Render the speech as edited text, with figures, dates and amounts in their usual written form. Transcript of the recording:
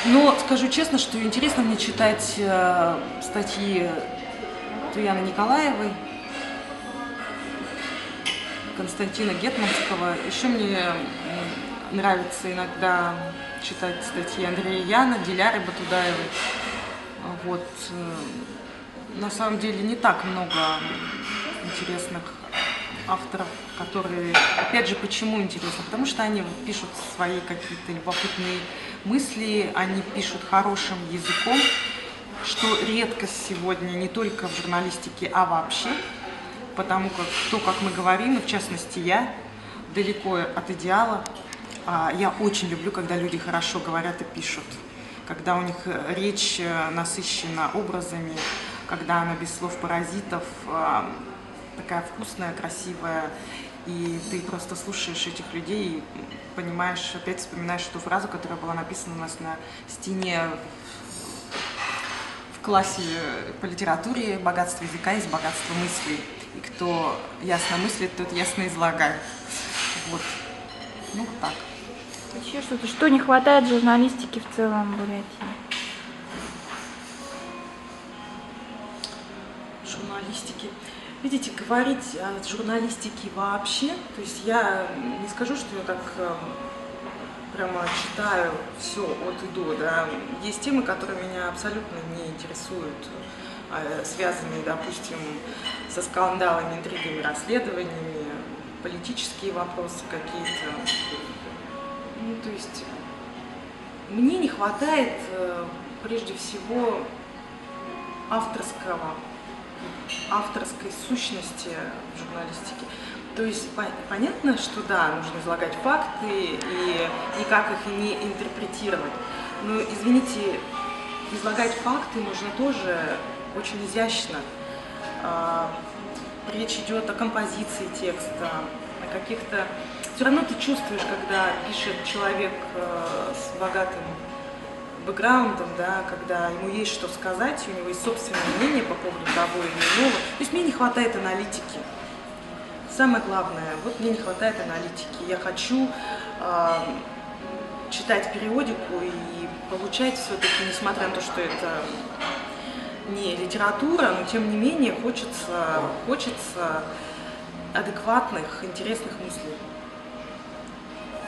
Но скажу честно, что интересно мне читать статьи Туяны Николаевой, Константина Гетманского. Еще мне нравится иногда читать статьи Андрея Яна, Диляры Батудаевой. Вот. На самом деле не так много интересных авторов, которые, опять же, почему интересно? Потому что они пишут свои какие-то любопытные мысли, они пишут хорошим языком, что редкость сегодня не только в журналистике, а вообще, потому как то, как мы говорим, и в частности я, далеко от идеала. Я очень люблю, когда люди хорошо говорят и пишут, когда у них речь насыщена образами, когда она без слов паразитов, такая вкусная, красивая, и ты просто слушаешь этих людей и понимаешь, опять вспоминаешь эту фразу, которая была написана у нас на стене в классе по литературе: «Богатство языка есть богатство мыслей, и кто ясно мыслит, тот ясно излагает». Вот. Ну, так. Еще что-то, что не хватает журналистики в целом в Бурятии? Журналистики. Видите, говорить о журналистике вообще, то есть я не скажу, что я так прямо читаю все от и до, да. Есть темы, которые меня абсолютно не интересуют, связанные, допустим, со скандалами, интригами, расследованиями, политические вопросы какие-то. Ну, то есть мне не хватает прежде всего авторской сущности в журналистике. То есть понятно, что да, нужно излагать факты и никак их не интерпретировать. Но, извините, излагать факты нужно тоже очень изящно. Речь идет о композиции текста, о каких-то... Все равно ты чувствуешь, когда пишет человек с богатым бэкграундом, да, когда ему есть что сказать, у него есть собственное мнение по поводу того или иного. То есть мне не хватает аналитики. Самое главное, вот мне не хватает аналитики. Я хочу читать периодику и получать все-таки, несмотря на то, что это не литература, но тем не менее хочется адекватных, интересных мыслей.